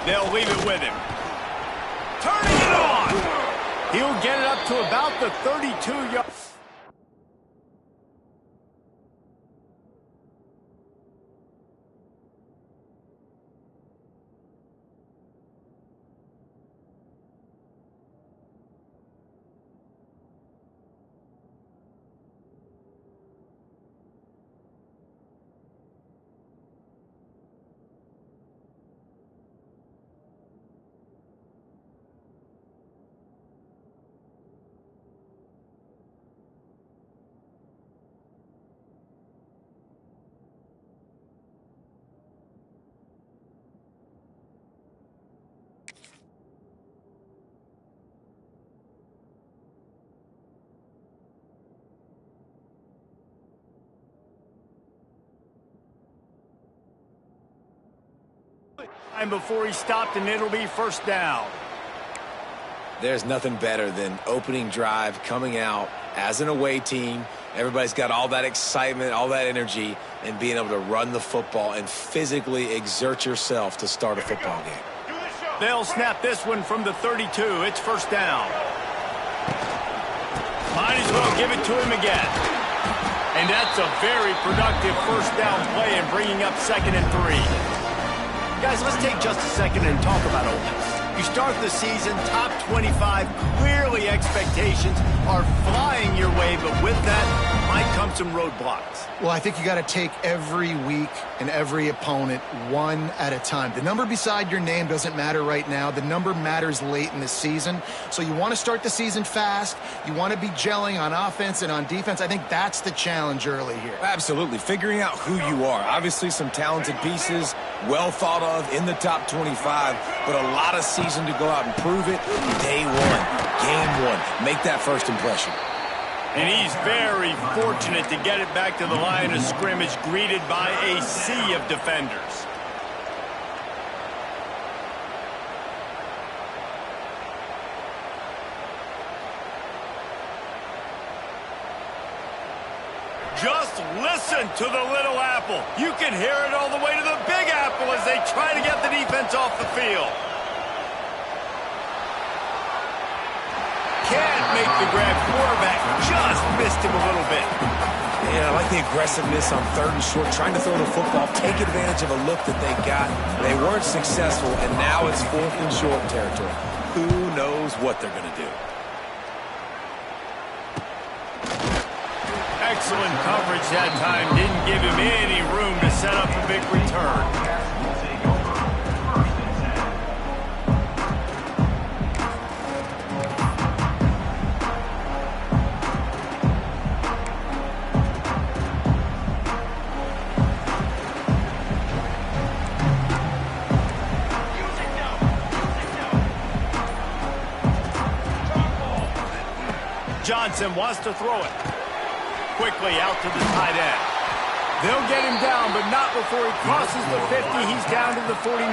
They'll leave it with him. Turning it on. He'll get it up to about the 32-yard. Time before he stopped, and it'll be first down. There's nothing better than opening drive, coming out as an away team. Everybody's got all that excitement, all that energy, and being able to run the football and physically exert yourself to start a football game. They'll snap this one from the 32. It's first down. Might as well give it to him again. And that's a very productive first down play and bringing up 2nd and 3. Guys, let's take just a second and talk about Ole Miss. You start the season top 25. Clearly expectations are flying your way, but with that might come some roadblocks. Well, I think you got to take every week and every opponent one at a time. The number beside your name doesn't matter right now. The number matters late in the season. So you want to start the season fast. You want to be gelling on offense and on defense. I think that's the challenge early here. Absolutely. Figuring out who you are. Obviously some talented pieces, well thought of in the top 25, but a lot of season to go out and prove it. Day one, game one. Make that first impression. And he's very fortunate to get it back to the line of scrimmage, greeted by a sea of defenders. Just listen to the Little Apple. You can hear it all the way to the Big Apple as they try to get the defense off the field. Can't make the grab. Quarterback just missed him a little bit. Yeah, I like the aggressiveness on 3rd and short, trying to throw the football, take advantage of a look that they got. They weren't successful, and now it's 4th and short territory. Who knows what they're going to do? Excellent coverage that time. Didn't give him any room to set up a big return. Johnson wants to throw it. Quickly out to the tight end. They'll get him down, but not before he crosses the 50. He's down to the 49.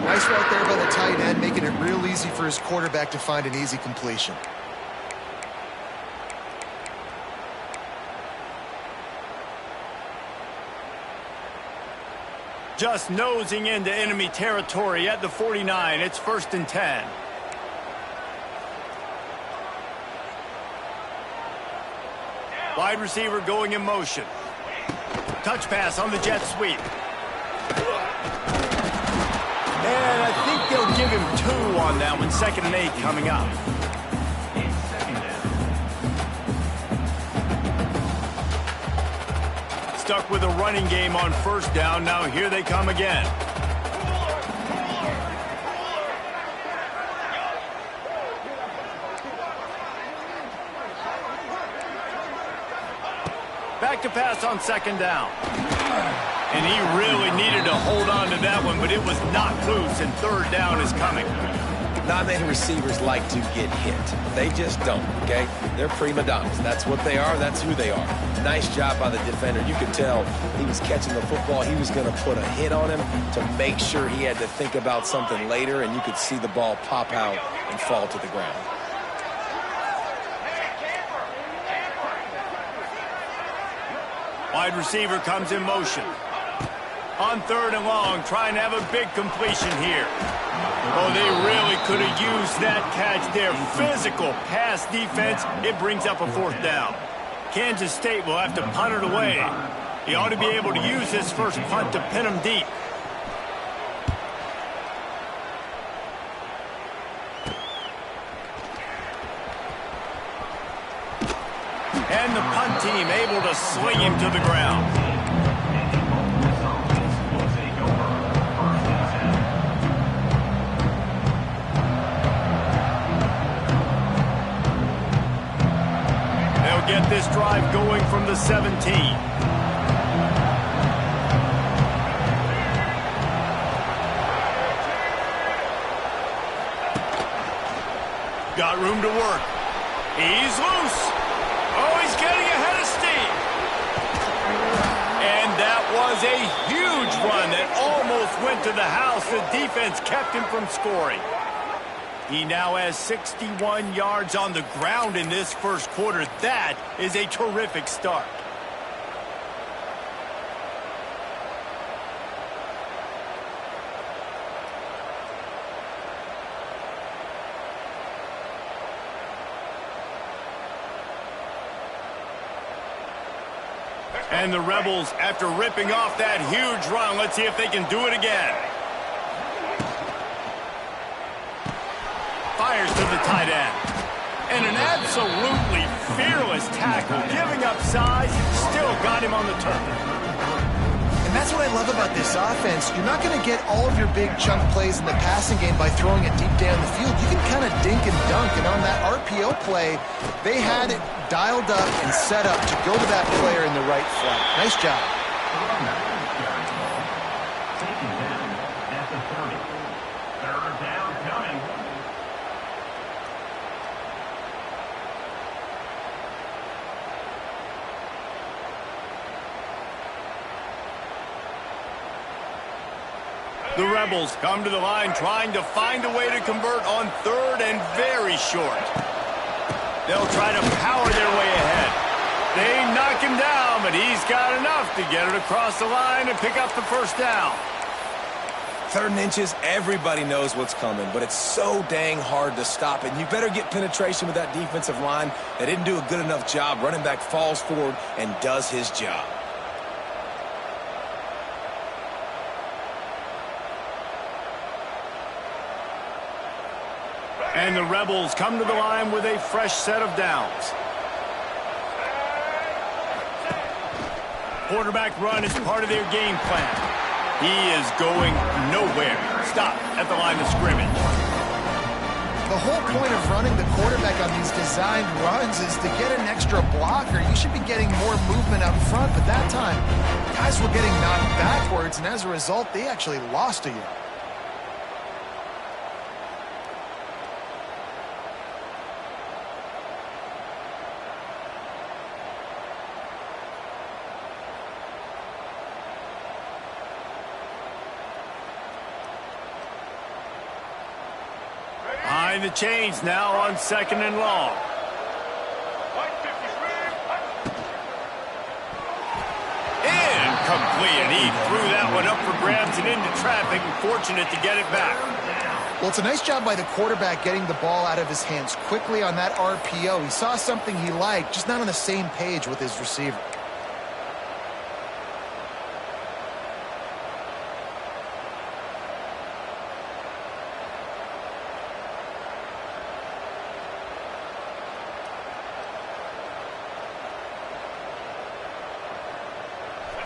Nice route there by the tight end, making it real easy for his quarterback to find an easy completion. Just nosing into enemy territory at the 49. It's 1st and 10. Wide receiver going in motion. Touch pass on the jet sweep. And I think they'll give him 2 on that one. 2nd and 8 coming up. Stuck with a running game on 1st down. Now here they come again. Back to pass on 2nd down. And he really needed to hold on to that one, but it was knocked loose, and 3rd down is coming. Not many receivers like to get hit. They just don't, okay? They're prima donnas. That's what they are. That's who they are. Nice job by the defender. You could tell he was catching the football. He was going to put a hit on him to make sure he had to think about something later, and you could see the ball pop out and fall to the ground. Wide receiver comes in motion. On 3rd and long, trying to have a big completion here. Oh, they really could have used that catch there. Physical pass defense. It brings up a 4th down. Kansas State will have to punt it away. He ought to be able to use his first punt to pin him deep. And the punt team able to sling him to the ground. They'll get this drive going from the 17. Got room to work. He's loose. Oh, he's getting ahead of steam. And that was a huge run that almost went to the house. The defense kept him from scoring. He now has 61 yards on the ground in this first quarter. That is a terrific start. And the Rebels, after ripping off that huge run, let's see if they can do it again. Fires to the tight end. And an absolutely fearless tackle, giving up size, still got him on the turf. And that's what I love about this offense. You're not going to get all of your big chunk plays in the passing game by throwing it deep down the field. You can kind of dink and dunk. And on that RPO play, they had it dialed up and set up to go to that player in the right flank. Nice job. Taking down at the 30. 3rd down coming. The Rebels come to the line trying to find a way to convert on 3rd and very short. They'll try to power their way ahead. They knock him down, but he's got enough to get it across the line and pick up the 1st down. 3rd and inches, everybody knows what's coming, but it's so dang hard to stop it. You better get penetration with that defensive line. They didn't do a good enough job. Running back falls forward and does his job. And the Rebels come to the line with a fresh set of downs. Quarterback run is part of their game plan. He is going nowhere. Stop at the line of scrimmage. The whole point of running the quarterback on these designed runs is to get an extra blocker. You should be getting more movement up front, but that time, guys were getting knocked backwards, and as a result, they actually lost a yard. Behind the chains now on 2nd and long. Incomplete, and he threw that one up for grabs and into traffic, and fortunate to get it back. Well, it's a nice job by the quarterback getting the ball out of his hands quickly on that RPO. He saw something he liked, just not on the same page with his receiver.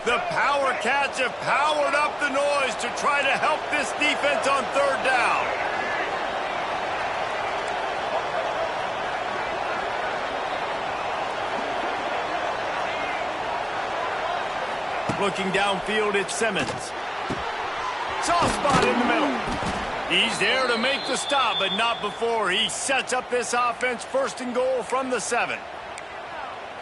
The Power Cats have powered up the noise to try to help this defense on 3rd down. Looking downfield, it's Simmons. Soft spot in the middle. He's there to make the stop, but not before he sets up this offense 1st and goal from the 7.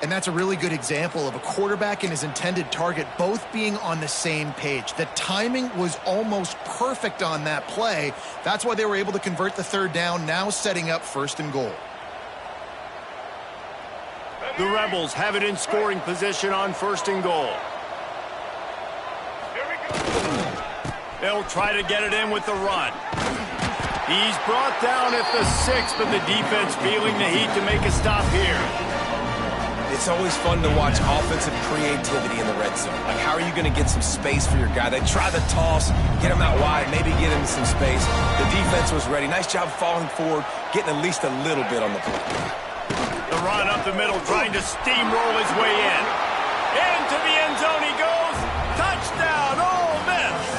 And that's a really good example of a quarterback and his intended target both being on the same page. The timing was almost perfect on that play. That's why they were able to convert the 3rd down, now setting up 1st and goal. The Rebels have it in scoring position on 1st and goal. They'll try to get it in with the run. He's brought down at the 6, but the defense feeling the heat to make a stop here. It's always fun to watch offensive creativity in the red zone. Like, how are you going to get some space for your guy? They try the toss, get him out wide, maybe get him some space. The defense was ready. Nice job falling forward, getting at least a little bit on the play. The run up the middle, trying to steamroll his way in. Into the end zone he goes. Touchdown, Ole Miss.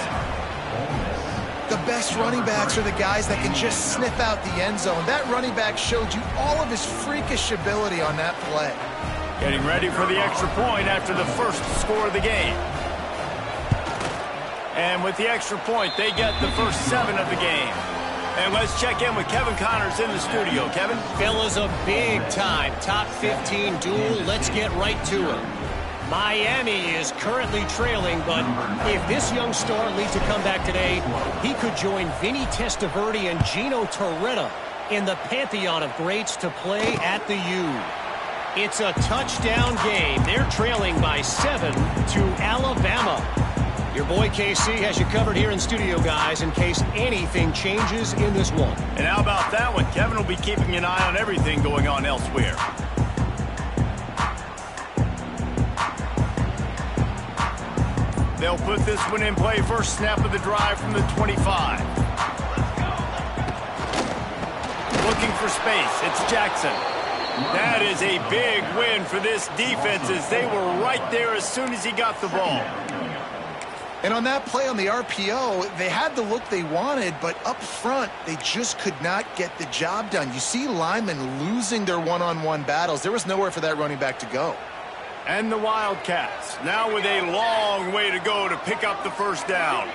The best running backs are the guys that can just sniff out the end zone. That running back showed you all of his freakish ability on that play. Getting ready for the extra point after the first score of the game. And with the extra point, they get the first 7 of the game. And let's check in with Kevin Connors in the studio. Kevin? Fellas, a big-time top 15 duel. Let's get right to it. Miami is currently trailing, but if this young star leads a comeback today, he could join Vinny Testaverde and Gino Torretta in the pantheon of greats to play at the U. It's a touchdown game. They're trailing by 7 to Alabama. Your boy KC has you covered here in studio, guys, in case anything changes in this one. And how about that one? Kevin will be keeping an eye on everything going on elsewhere. They'll put this one in play. First snap of the drive from the 25. Looking for space. It's Jackson. That is a big win for this defense as they were right there as soon as he got the ball. And on that play on the RPO, they had the look they wanted, but up front, they just could not get the job done. You see linemen losing their one-on-one battles. There was nowhere for that running back to go. And the Wildcats, now with a long way to go to pick up the first down.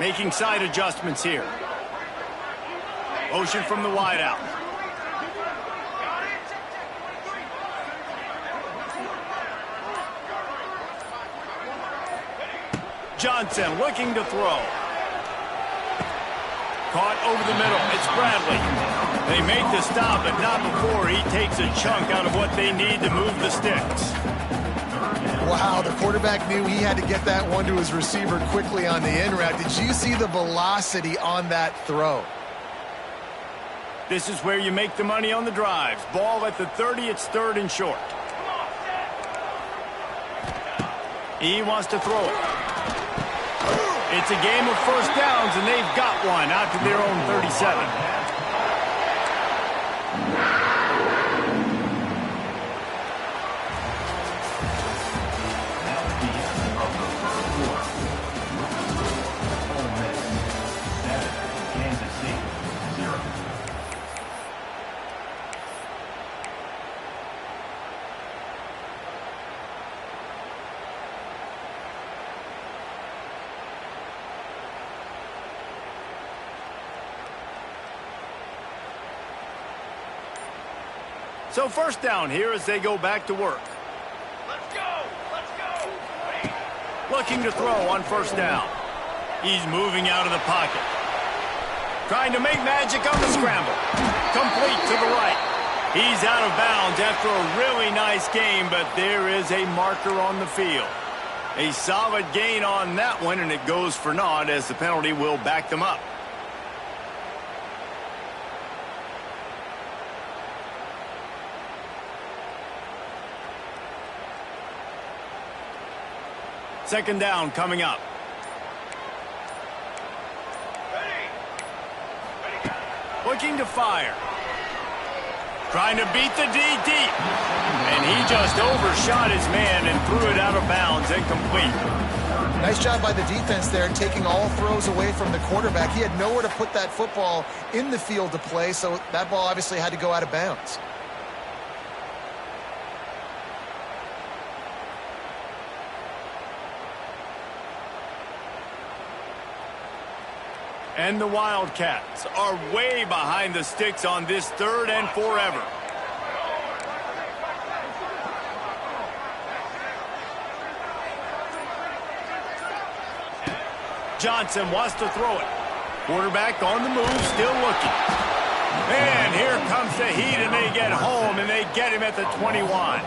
Making side adjustments here. Motion from the wideout. Johnson looking to throw. Caught over the middle. It's Bradley. They make the stop, but not before he takes a chunk out of what they need to move the sticks. Wow, the quarterback knew he had to get that one to his receiver quickly on the in route. Did you see the velocity on that throw? This is where you make the money on the drives. Ball at the 30, it's 3rd and short. He wants to throw it. It's a game of first downs, and they've got one out to their own 37. So first down here as they go back to work. Let's go! Let's go! Looking to throw on first down. He's moving out of the pocket. Trying to make magic on the scramble. Complete to the right. He's out of bounds after a really nice game, but there is a marker on the field. A solid gain on that one, and it goes for naught as the penalty will back them up. Second down coming up. Looking to fire. Trying to beat the D deep. And he just overshot his man and threw it out of bounds, incomplete. Nice job by the defense there, taking all throws away from the quarterback. He had nowhere to put that football in the field to play, so that ball obviously had to go out of bounds. And the Wildcats are way behind the sticks on this 3rd and forever. Johnson wants to throw it. Quarterback on the move, still looking. And here comes the heat, and they get home, and they get him at the 21.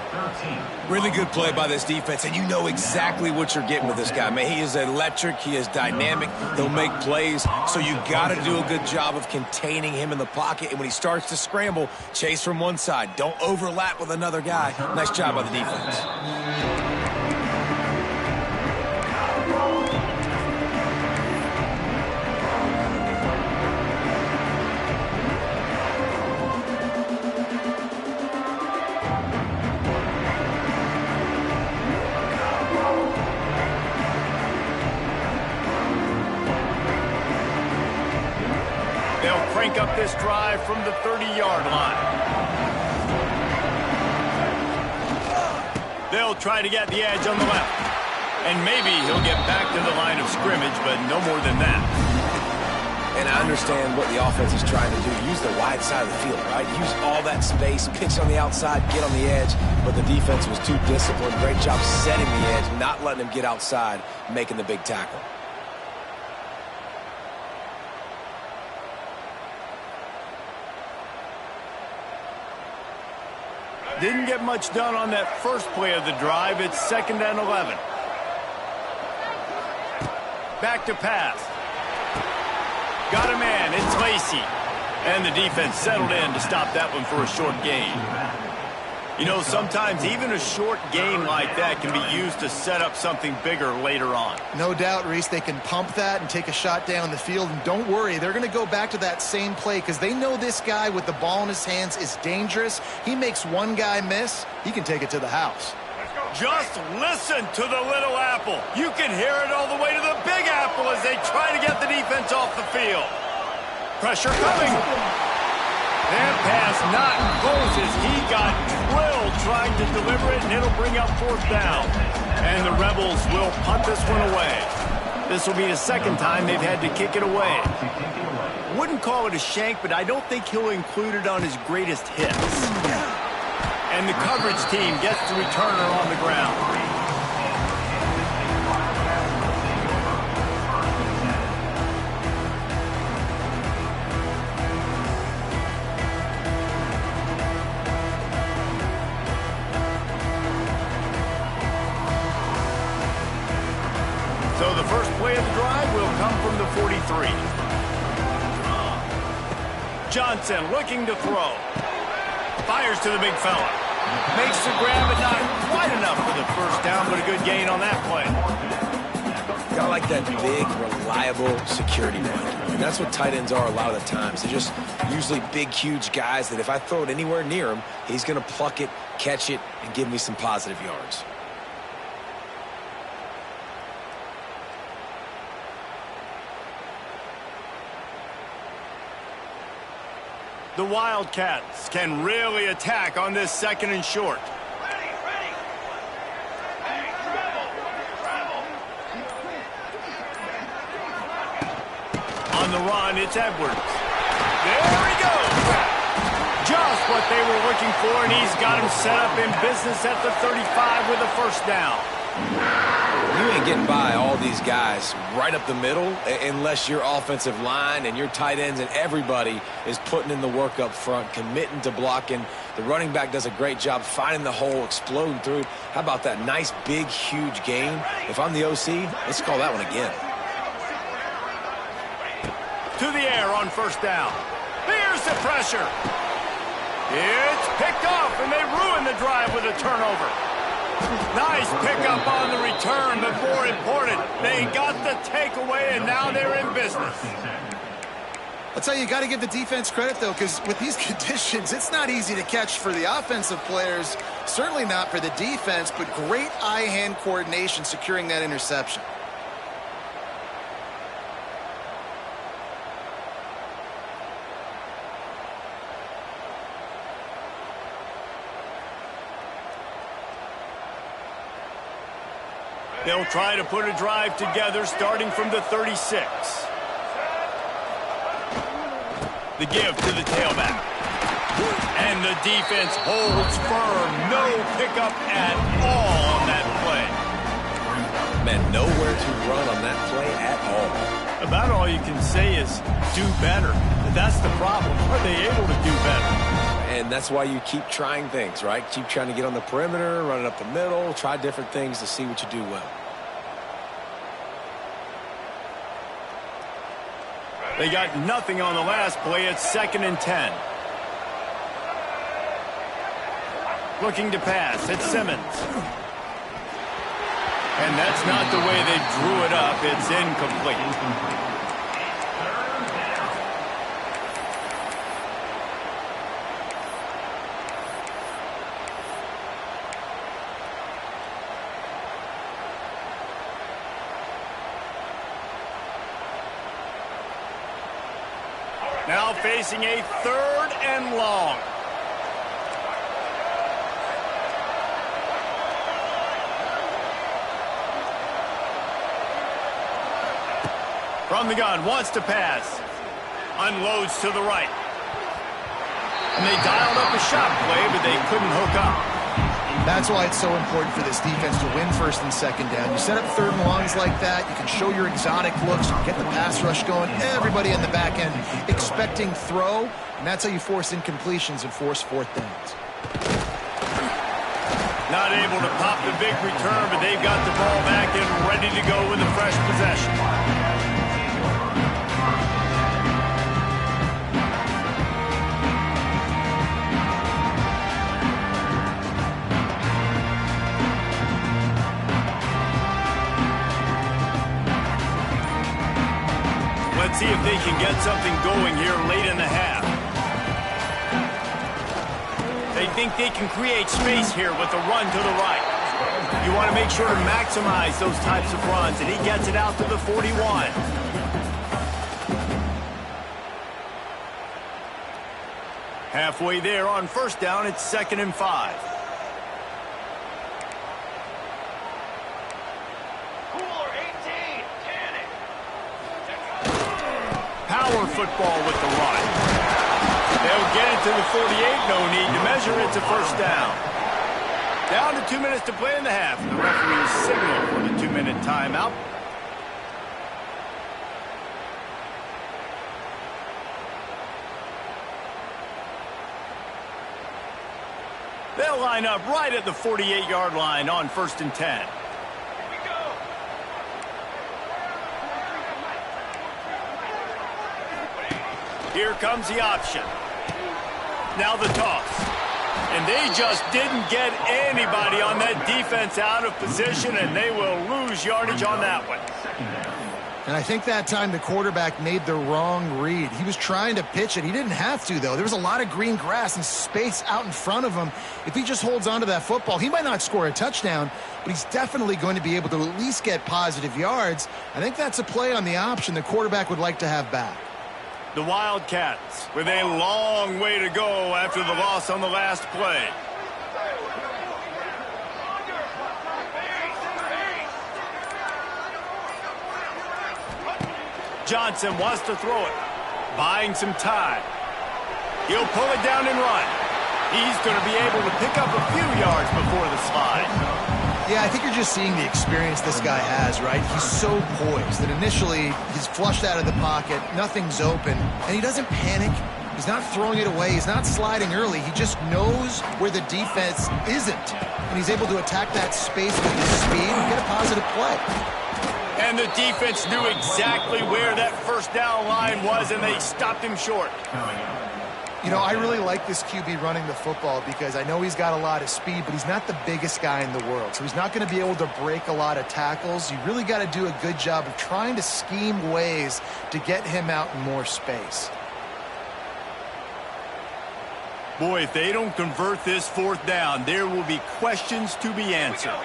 Really good play by this defense, and you know exactly what you're getting with this guy. Man, he is electric. He is dynamic. He'll make plays, so you got to do a good job of containing him in the pocket. And when he starts to scramble, chase from one side. Don't overlap with another guy. Nice job by the defense. Crank up this drive from the 30-yard line. They'll try to get the edge on the left. And maybe he'll get back to the line of scrimmage, but no more than that. And I understand what the offense is trying to do. Use the wide side of the field, right? Use all that space, pitch on the outside, get on the edge. But the defense was too disciplined. Great job setting the edge, not letting him get outside, making the big tackle. Didn't get much done on that first play of the drive. It's 2nd and 11. Back to pass. Got a man. It's Lacey. And the defense settled in to stop that one for a short gain. You know, sometimes even a short gain like that can be used to set up something bigger later on. No doubt, Reese, they can pump that and take a shot down the field. And don't worry, they're going to go back to that same play because they know this guy with the ball in his hands is dangerous. He makes one guy miss, he can take it to the house. Just listen to the little apple. You can hear it all the way to the big apple as they try to get the defense off the field. Pressure coming. That pass not close as he got drilled trying to deliver it, and it'll bring up 4th down. And the Rebels will punt this one away. This will be the 2nd time they've had to kick it away. Wouldn't call it a shank, but I don't think he'll include it on his greatest hits. And the coverage team gets the returner on the ground. So the first play of the drive will come from the 43. Johnson looking to throw. Fires to the big fella. Makes the grab, but not quite enough for the first down, but a good gain on that play. Got like that big, reliable security blanket. And that's what tight ends are a lot of the times. They're just usually big, huge guys that if I throw it anywhere near him, he's going to pluck it, catch it, and give me some positive yards. The Wildcats can really attack on this 2nd and short. On the run, it's Edwards. There he goes. Just what they were looking for, and he's got him set up in business at the 35 with a 1st down. You ain't getting by all these guys right up the middle unless your offensive line and your tight ends and everybody is putting in the work up front, committing to blocking. The running back does a great job finding the hole, exploding through. How about that nice, big, huge gain? If I'm the OC, let's call that one again. To the air on 1st down. Here's the pressure. It's picked off, and they ruin the drive with a turnover. Nice pickup on the return, but more important, they got the takeaway, and now they're in business. I'll tell you, you got to give the defense credit, though, because with these conditions, it's not easy to catch for the offensive players, certainly not for the defense, but great eye-hand coordination securing that interception. They'll try to put a drive together starting from the 36. The give to the tailback. And the defense holds firm. No pickup at all on that play. Man, nowhere to run on that play at all. About all you can say is do better. But that's the problem. Are they able to do better? And that's why you keep trying things, right? Keep trying to get on the perimeter, run it up the middle, try different things to see what you do well. They got nothing on the last play. It's 2nd and 10. Looking to pass. It's Simmons. And that's not the way they drew it up. It's incomplete. Now facing a 3rd and long. From the gun, wants to pass. Unloads to the right. And they dialed up a shot play, but they couldn't hook up. That's why it's so important for this defense to win 1st and 2nd down. You set up 3rd and longs like that, you can show your exotic looks, you can get the pass rush going, everybody in the back end expecting throw, and that's how you force incompletions and force 4th downs. Not able to pop the big return, but they've got the ball back and ready to go with a fresh possession. Let's see if they can get something going here late in the half. They think they can create space here with a run to the right. You want to make sure to maximize those types of runs, and he gets it out to the 41. Halfway there on 1st down, it's 2nd and 5. Power football with the run. They'll get it to the 48. No need to measure. It's a 1st down. Down to 2 minutes to play in the half. The referee's signal for the 2-minute timeout. They'll line up right at the 48-yard line on 1st and 10. Here comes the option. Now the toss. And they just didn't get anybody on that defense out of position, and they will lose yardage on that one. And I think that time the quarterback made the wrong read. He was trying to pitch it. He didn't have to, though. There was a lot of green grass and space out in front of him. If he just holds on to that football, he might not score a touchdown, but he's definitely going to be able to at least get positive yards. I think that's a play on the option the quarterback would like to have back. The Wildcats with a long way to go after the loss on the last play. Johnson wants to throw it, buying some time. He'll pull it down and run. He's going to be able to pick up a few yards before the slide. Yeah, I think you're just seeing the experience this guy has, right? He's so poised that initially he's flushed out of the pocket, nothing's open, and he doesn't panic. He's not throwing it away. He's not sliding early. He just knows where the defense isn't, and he's able to attack that space with his speed and get a positive play. And the defense knew exactly where that 1st down line was, and they stopped him short. You know, I really like this QB running the football because I know he's got a lot of speed, but he's not the biggest guy in the world. So he's not going to be able to break a lot of tackles. You really got to do a good job of trying to scheme ways to get him out in more space. Boy, if they don't convert this 4th down, there will be questions to be answered.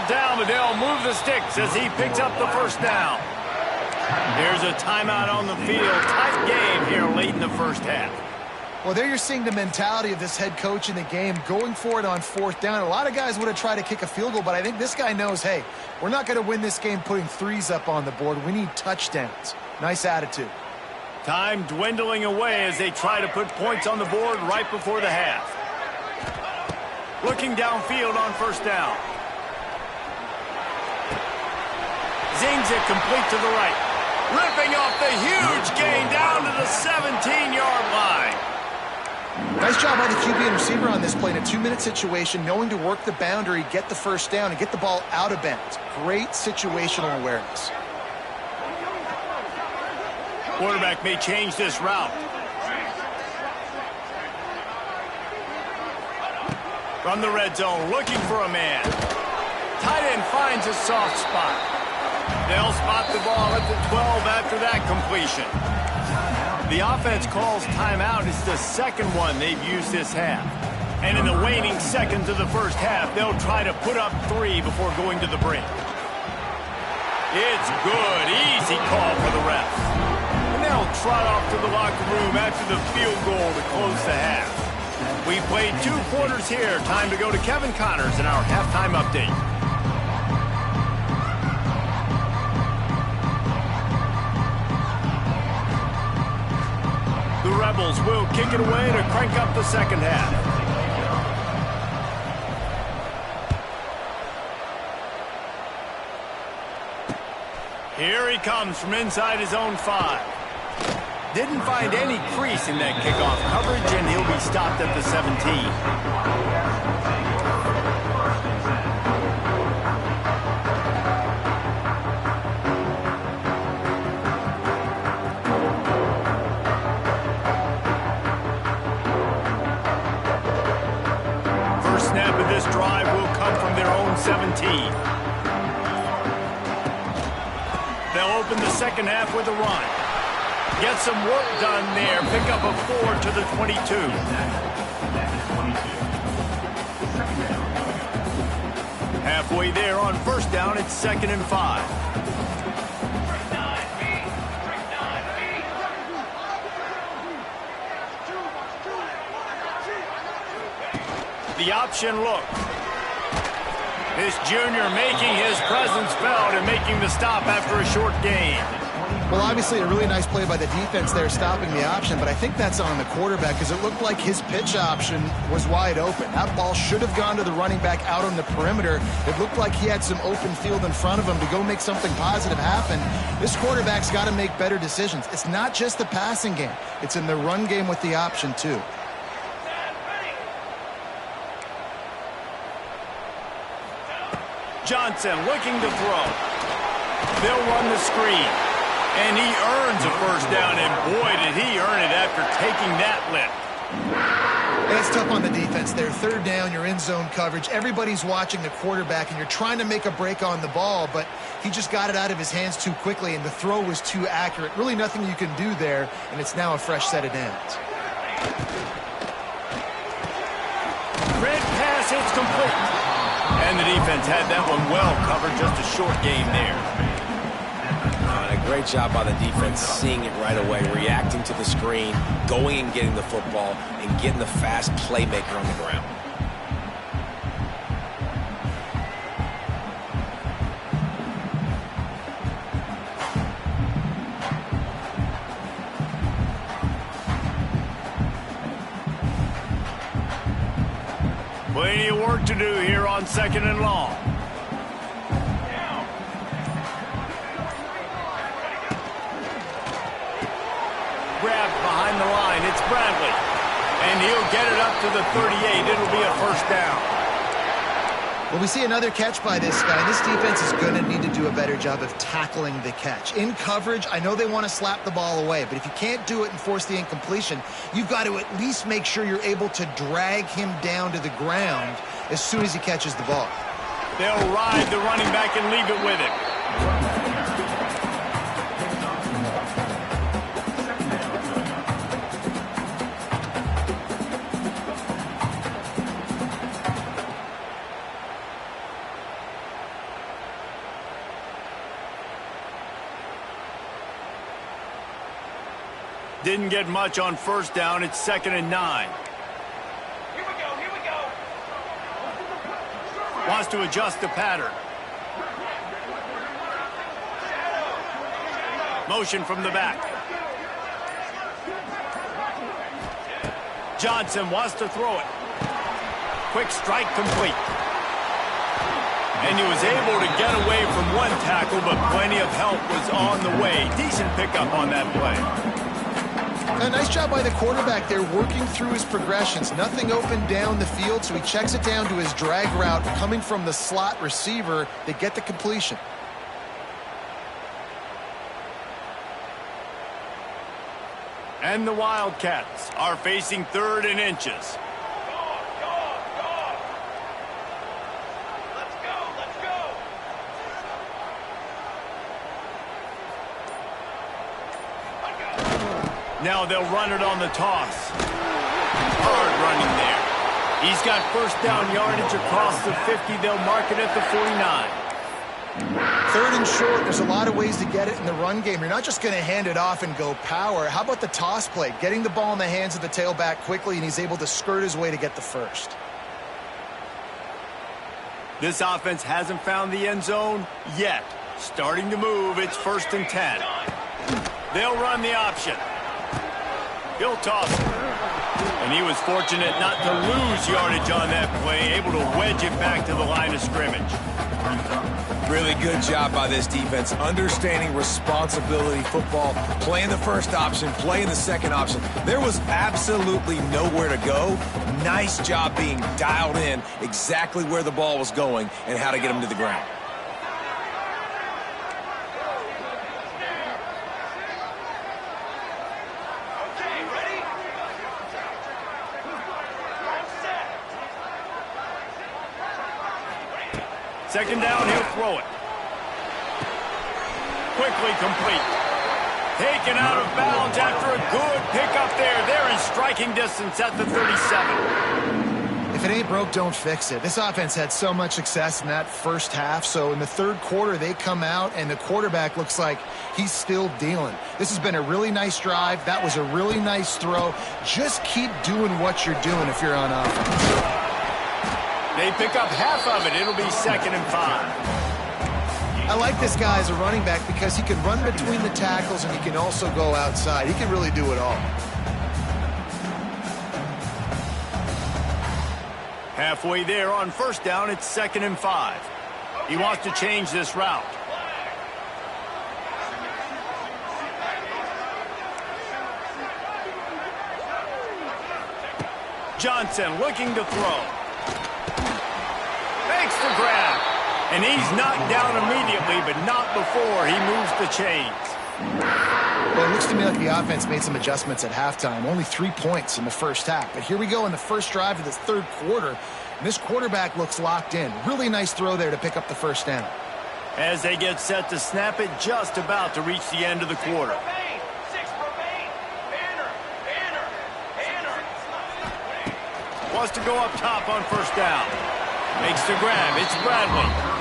Down, but they'll move the sticks as he picks up the 1st down. There's a timeout on the field. Tight game here late in the 1st half. Well, there you're seeing the mentality of this head coach in the game, going for it on 4th down. A lot of guys would have tried to kick a field goal, but I think this guy knows, hey, we're not going to win this game putting threes up on the board. We need touchdowns. Nice attitude. Time dwindling away as they try to put points on the board right before the half. Looking downfield on first down. Zings it complete to the right. Ripping off the huge gain down to the 17-yard line. Nice job by the QB and receiver on this play in a 2-minute situation, knowing to work the boundary, get the first down, and get the ball out of bounds. Great situational awareness. Quarterback may change this route. From the red zone, looking for a man. Tight end finds a soft spot. They'll spot the ball at the 12 after that completion. The offense calls timeout. It's the second one they've used this half. And in the waning seconds of the first half, they'll try to put up 3 before going to the break. It's good. Easy call for the refs. And they'll trot off to the locker room after the field goal to close the half. We played 2 quarters here. Time to go to Kevin Connors in our halftime update. The Rebels will kick it away to crank up the second half. Here he comes from inside his own 5. Didn't find any crease in that kickoff coverage, and he'll be stopped at the 17. First snap of this drive will come from their own 17. They'll open the second half with a run. Get some work done there. Pick up a 4 to the 22. Halfway there on first down, it's 2nd and 5. The option look. This junior making his presence felt and making the stop after a short gain. Well, obviously a really nice play by the defense there, stopping the option, but I think that's on the quarterback because it looked like his pitch option was wide open. That ball should have gone to the running back out on the perimeter. It looked like he had some open field in front of him to go make something positive happen. This quarterback's got to make better decisions. It's not just the passing game. It's in the run game with the option, too. Johnson looking to throw. They'll run the screen. And he earns a first down, and boy, did he earn it after taking that lift. It's tough on the defense there. 3rd down, you're in zone coverage. Everybody's watching the quarterback, and you're trying to make a break on the ball, but he just got it out of his hands too quickly, and the throw was too accurate. Really nothing you can do there, and it's now a fresh set of downs. Red pass, it's complete. And the defense had that one well covered, just a short game there. A great job by the defense, seeing it right away, reacting to the screen, going and getting the football, and getting the fast playmaker on the ground. Plenty of work to do here on 2nd and long. Grabbed behind the line. It's Bradley. And he'll get it up to the 38. It'll be a first down. Well, we see another catch by this guy. This defense is going to need to do a better job of tackling the catch. In coverage, I know they want to slap the ball away, but if you can't do it and force the incompletion, you've got to at least make sure you're able to drag him down to the ground as soon as he catches the ball. They'll ride the running back and leave it with him. Didn't get much on first down. It's 2nd and 9. Here we go. Wants to adjust the pattern. Motion from the back. Johnson wants to throw it. Quick strike complete. And he was able to get away from one tackle, but plenty of help was on the way. Decent pickup on that play. A nice job by the quarterback there, working through his progressions. Nothing open down the field, so he checks it down to his drag route coming from the slot receiver. They get the completion. And the Wildcats are facing 3rd and inches. Now they'll run it on the toss. Hard running there. He's got first down yardage across the 50. They'll mark it at the 49. 3rd and short, there's a lot of ways to get it in the run game. You're not just going to hand it off and go power. How about the toss play? Getting the ball in the hands of the tailback quickly, and he's able to skirt his way to get the first. This offense hasn't found the end zone yet. Starting to move, it's 1st and 10. They'll run the option. He'll toss it. And he was fortunate not to lose yardage on that play, able to wedge it back to the line of scrimmage. Really good job by this defense, understanding responsibility football, playing the first option, playing the second option. There was absolutely nowhere to go. Nice job being dialed in exactly where the ball was going and how to get him to the ground. Second down, he'll throw it. Quickly complete. Taken out of bounds after a good pickup there. They're in striking distance at the 37. If it ain't broke, don't fix it. This offense had so much success in that first half, so in the 3rd quarter, they come out, and the quarterback looks like he's still dealing. This has been a really nice drive. That was a really nice throw. Just keep doing what you're doing if you're on offense. They pick up half of it. It'll be 2nd and 5. I like this guy as a running back because he can run between the tackles and he can also go outside. He can really do it all. Halfway there on 1st down, it's 2nd and 5. He wants to change this route. Johnson looking to throw. Makes the grab. And he's knocked down immediately, but not before he moves the chains. Well, it looks to me like the offense made some adjustments at halftime. Only 3 points in the first half. But here we go in the first drive of this 3rd quarter. And this quarterback looks locked in. Really nice throw there to pick up the first down. As they get set to snap it, just about to reach the end of the quarter. Wants to go up top on 1st down. Makes the grab. It's Bradley.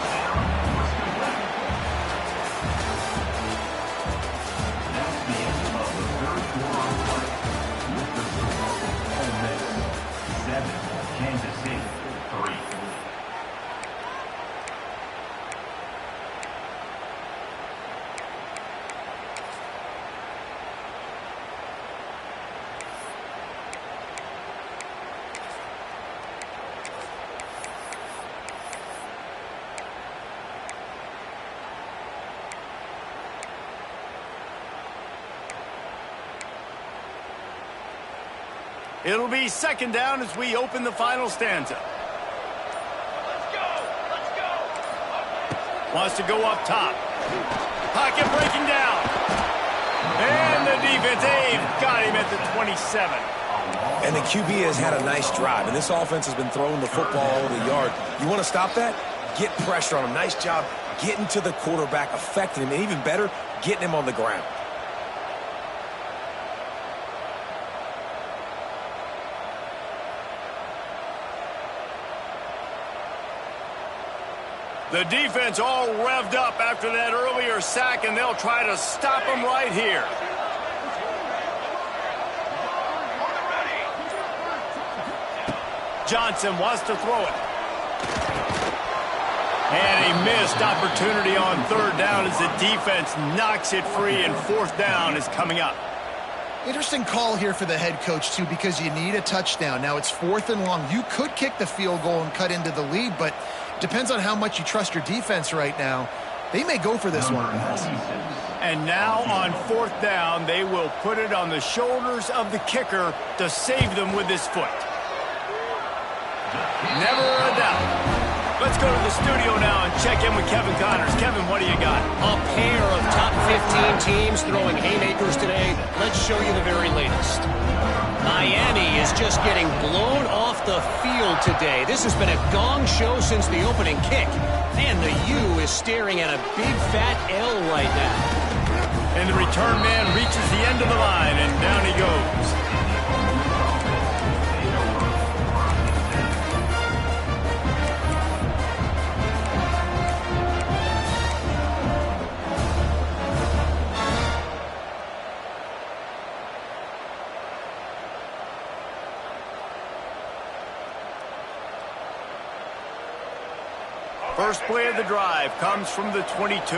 Kansas City, 3. It'll be 2nd down as we open the final stanza. Wants to go up top. Pocket breaking down. And the defense, they've got him at the 27. And the QB has had a nice drive, and this offense has been throwing the football over the yard. You want to stop that? Get pressure on him. Nice job getting to the quarterback, affecting him, and even better, getting him on the ground. The defense all revved up after that earlier sack, and they'll try to stop him right here. Johnson wants to throw it. And a missed opportunity on third down as the defense knocks it free, and fourth down is coming up. Interesting call here for the head coach, too, because you need a touchdown. Now it's 4th and long. You could kick the field goal and cut into the lead, but depends on how much you trust your defense right now. They may go for this one. And now on fourth down, they will put it on the shoulders of the kicker to save them with his foot. Never a doubt. Let's go to the studio now and check in with Kevin Connors. Kevin, what do you got? A pair of top 15 teams throwing haymakers today. Let's show you the very latest. Miami is just getting blown off the field today. This has been a gong show since the opening kick. And the U is staring at a big fat L right now. And the return man reaches the end of the line, and down he goes. First play of the drive comes from the 22.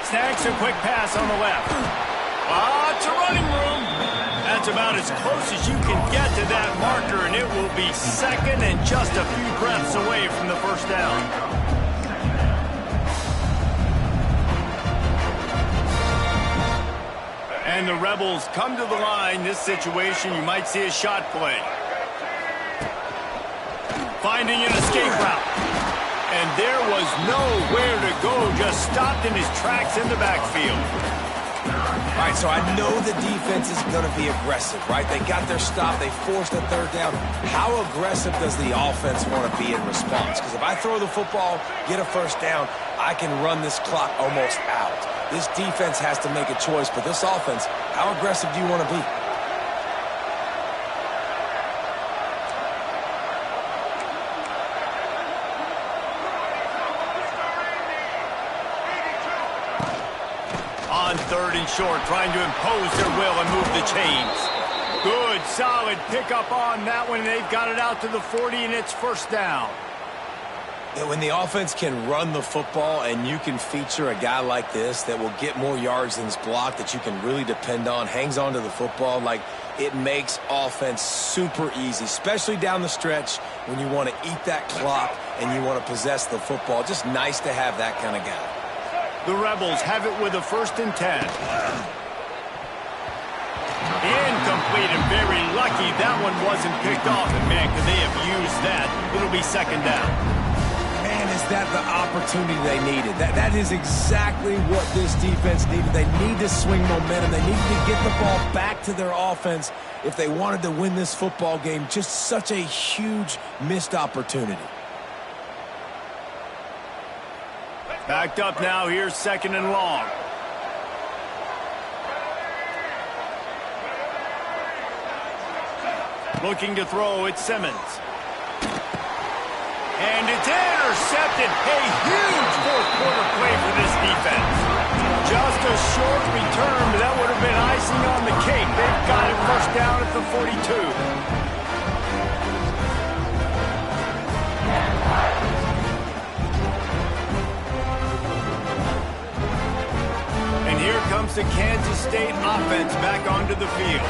Snacks a quick pass on the left. Lots of running room. That's about as close as you can get to that marker, and it will be second and just a few breaths away from the first down. And the Rebels come to the line. This situation, you might see a shot play. Finding an escape route. And there was nowhere to go, just stopped in his tracks in the backfield. All right, so I know the defense is going to be aggressive, right? They got their stop. They forced a third down. How aggressive does the offense want to be in response? Because if I throw the football, get a first down, I can run this clock almost out. This defense has to make a choice, but this offense, how aggressive do you want to be? On third and short, trying to impose their will and move the chains. Good, solid pickup on that one. They've got it out to the 40, and it's first down. When the offense can run the football and you can feature a guy like this that will get more yards than his block, that you can really depend on, hangs on to the football, like it makes offense super easy, especially down the stretch when you want to eat that clock and you want to possess the football. Just nice to have that kind of guy. The Rebels have it with a 1st and 10. Incomplete, and very lucky that one wasn't picked off. And man, could they have used that? It'll be second down. Man, is that the opportunity they needed? That is exactly what this defense needed. They need to swing momentum. They needed to get the ball back to their offense if they wanted to win this football game. Just such a huge missed opportunity. Backed up now, here's 2nd and long. Looking to throw, it's Simmons. And it's intercepted. A huge fourth-quarter play for this defense. Just a short return, but that would have been icing on the cake. They've got it first down at the 42. Here comes the Kansas State offense back onto the field.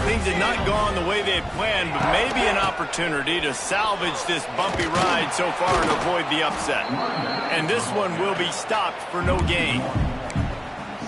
Things had not gone the way they had planned, but maybe an opportunity to salvage this bumpy ride so far and avoid the upset. And this one will be stopped for no gain.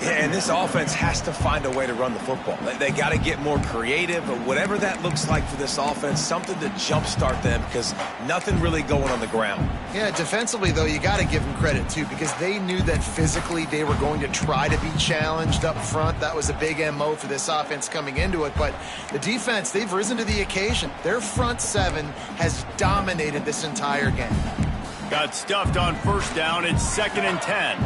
Yeah, and this offense has to find a way to run the football. They got to get more creative, but whatever that looks like for this offense, something to jumpstart them, because nothing really going on the ground. Yeah, defensively, though, you got to give them credit, too, because they knew that physically they were going to try to be challenged up front. That was a big MO for this offense coming into it. But the defense, they've risen to the occasion. Their front seven has dominated this entire game. Got stuffed on first down. It's 2nd and 10.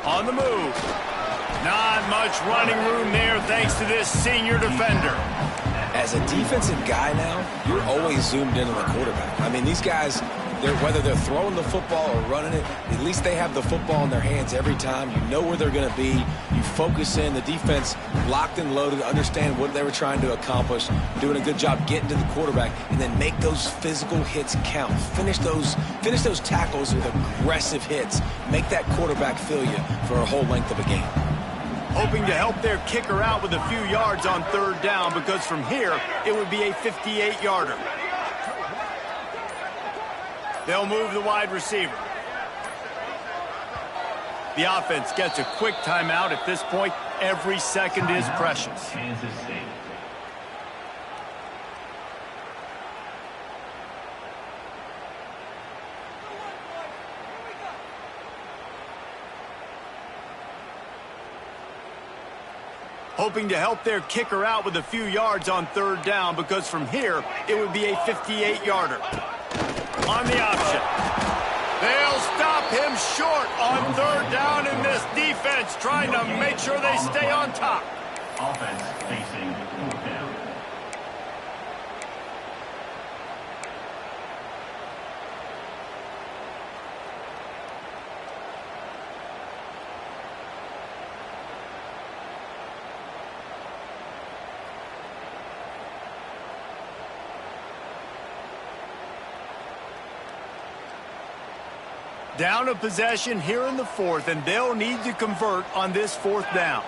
On the move. Not much running room there thanks to this senior defender. As a defensive guy now, you're always zoomed in on the quarterback. I mean, these guys, whether they're throwing the football or running it, at least they have the football in their hands every time. You know where they're going to be. You focus in. The defense locked and loaded, understand what they were trying to accomplish, doing a good job getting to the quarterback, and then make those physical hits count. Finish those tackles with aggressive hits. Make that quarterback feel you for a whole length of a game. Hoping to help their kicker out with a few yards on third down, because from here, it would be a 58-yarder. They'll move the wide receiver. The offense gets a quick timeout. At this point, every second is precious. Kansas State. Hoping to help their kicker out with a few yards on third down, because from here, it would be a 58-yarder. On the option. They'll stop him short on third down, and this defense trying to make sure they stay on top. Offense facing fourth down. Down a possession here in the fourth, and they'll need to convert on this fourth down.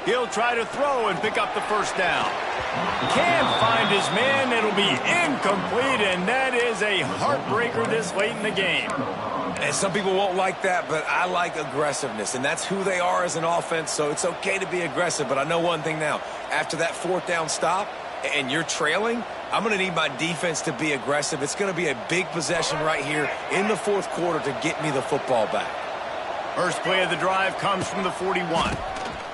He'll try to throw and pick up the first down. Can't find his man. It'll be incomplete, and that is a heartbreaker this late in the game. And some people won't like that, but I like aggressiveness, and that's who they are as an offense, so it's okay to be aggressive. But I know one thing now. After that fourth down stop and you're trailing, I'm going to need my defense to be aggressive. It's going to be a big possession right here in the fourth quarter to get me the football back. First play of the drive comes from the 41.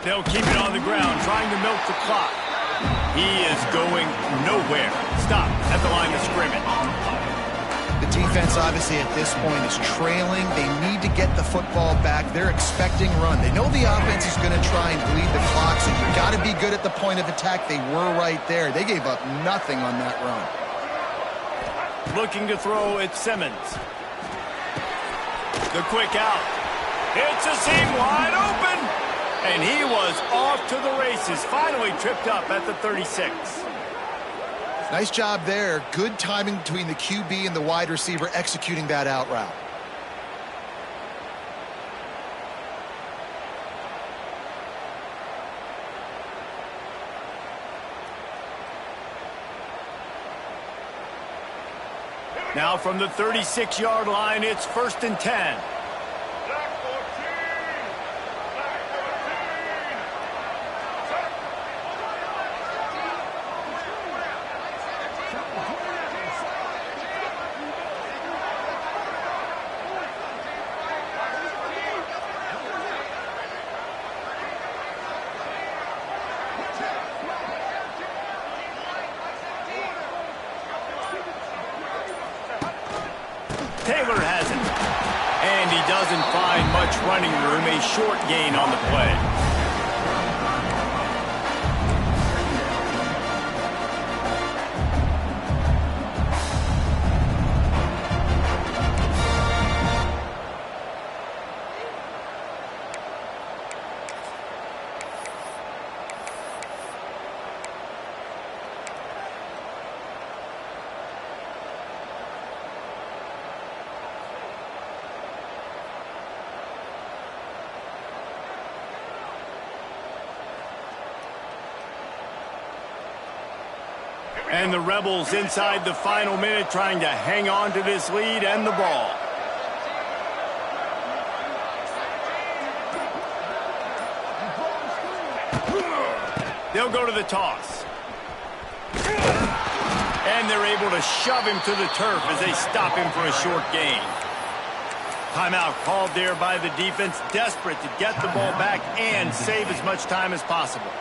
They'll keep it on the ground, trying to milk the clock. He is going nowhere. Stop at the line of scrimmage. The defense, obviously, at this point is trailing. They need to get the football back. They're expecting run. They know the offense is going to try and bleed the clock, so you've got to be good at the point of attack. They were right there. They gave up nothing on that run. Looking to throw at Simmons. The quick out. It's a seam wide open. And he was off to the races. Finally tripped up at the 36. Nice job there. Good timing between the QB and the wide receiver executing that out route. Now from the 36-yard line, it's 1st and 10. Taylor has it. And he doesn't find much running room. A short gain on the play. And the Rebels inside the final minute trying to hang on to this lead and the ball. They'll go to the toss. And they're able to shove him to the turf as they stop him for a short gain. Timeout called there by the defense, desperate to get the ball back and save as much time as possible.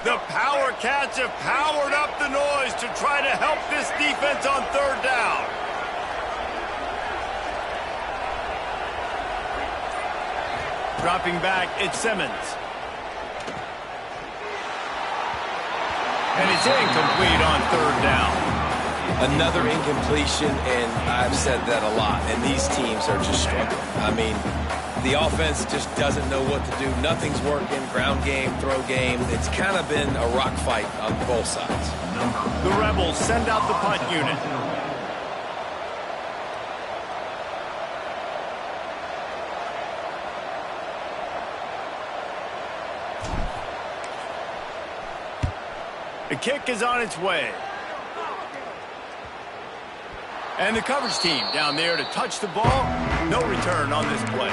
The Power Cats have powered up the noise to try to help this defense on third down. Dropping back, it's Simmons. And it's incomplete on third down. Another incompletion, and I've said that a lot, and these teams are just struggling. I mean, the offense just doesn't know what to do. Nothing's working. Ground game, throw game. It's kind of been a rock fight on both sides. The Rebels send out the punt unit. The kick is on its way. And the coverage team down there to touch the ball. No return on this play.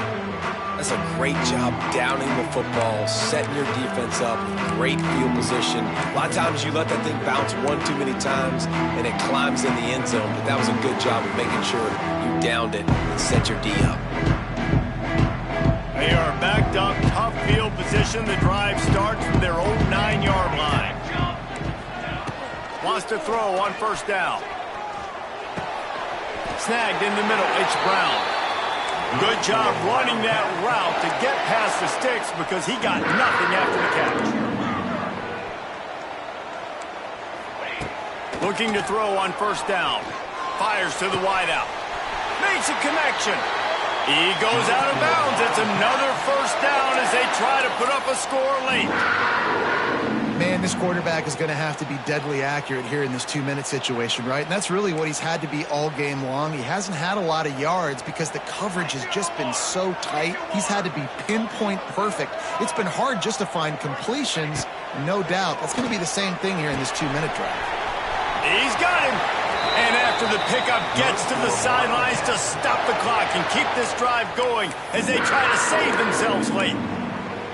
That's a great job downing the football, setting your defense up, great field position. A lot of times you let that thing bounce one too many times and it climbs in the end zone, but that was a good job of making sure you downed it and set your D up. They are backed up, tough field position. The drive starts from their own 9-yard line. Wants to throw on first down. Snagged in the middle, it's Brown. Good job running that route to get past the sticks because he got nothing after the catch. Looking to throw on first down. Fires to the wideout. Makes a connection. He goes out of bounds. It's another first down as they try to put up a score late. Man, this quarterback is going to have to be deadly accurate here in this 2-minute situation, right? And that's really what he's had to be all game long. He hasn't had a lot of yards because the coverage has just been so tight. He's had to be pinpoint perfect. It's been hard just to find completions, no doubt. That's going to be the same thing here in this 2-minute drive. He's got him. And after the pickup, gets to the sidelines to stop the clock and keep this drive going as they try to save themselves late.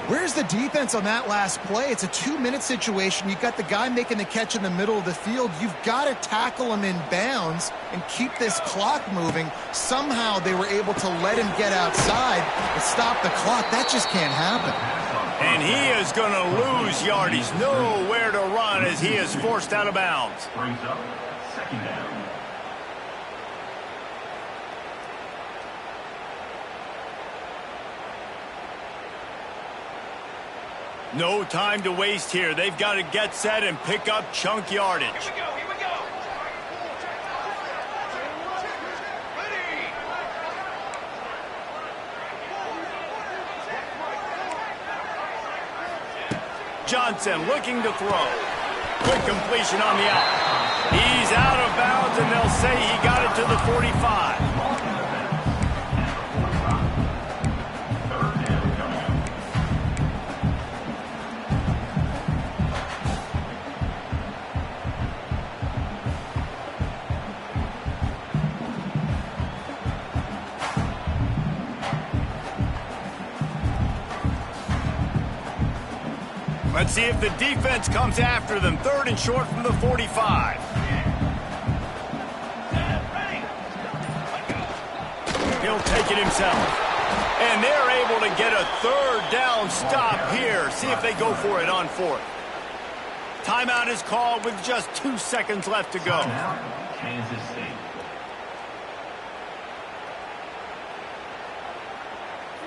Where's the defense on that last play? It's a 2-minute situation. You've got the guy making the catch in the middle of the field. You've got to tackle him in bounds and keep this clock moving. Somehow they were able to let him get outside and stop the clock. That just can't happen. And he is going to lose yardage. Nowhere to run as he is forced out of bounds. Brings up second down. No time to waste here. They've got to get set and pick up chunk yardage. Here we go. Johnson looking to throw. Good completion on the out. He's out of bounds, and they'll say he got it to the 45. Let's see if the defense comes after them. 3rd and short from the 45. He'll take it himself. And they're able to get a 3rd down stop here. See if they go for it on 4th. Timeout is called with just 2 seconds left to go. Kansas State.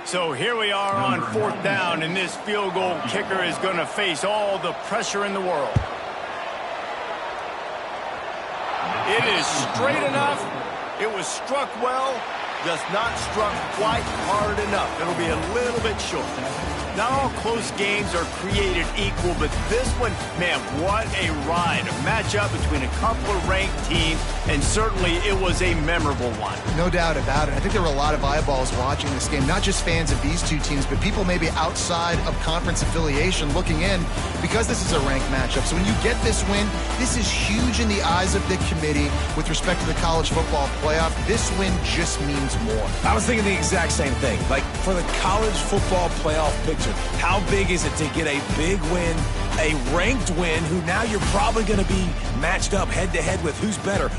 So here we are on 4th down, and this field goal kicker is going to face all the pressure in the world. It is straight enough. It was struck well, just not struck quite hard enough. It'll be a little bit short. Not all close games are created equal, but this one, man, what a ride. A matchup between a couple of ranked teams, and certainly it was a memorable one. No doubt about it. I think there were a lot of eyeballs watching this game, not just fans of these two teams, but people maybe outside of conference affiliation looking in because this is a ranked matchup. So when you get this win, this is huge in the eyes of the committee with respect to the college football playoff. This win just means more. I was thinking the exact same thing. Like, for the college football playoff picture, how big is it to get a big win, a ranked win, who now you're probably going to be matched up head-to-head with who's better,